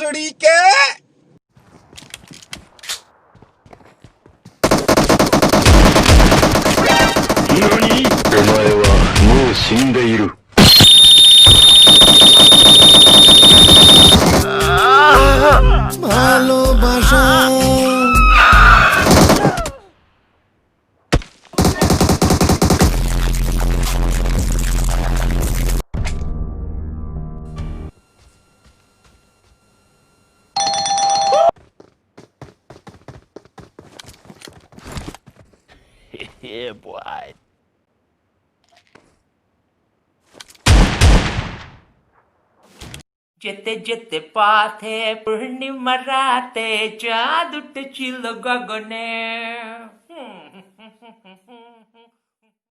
भोसड़ी के। 何？お前はもう死んでいる。ভালোবাসা Yeah, boy. যেতে যেতে পথে পূর্ণিমা রাতে চাঁদ উঠেছিল গগনে।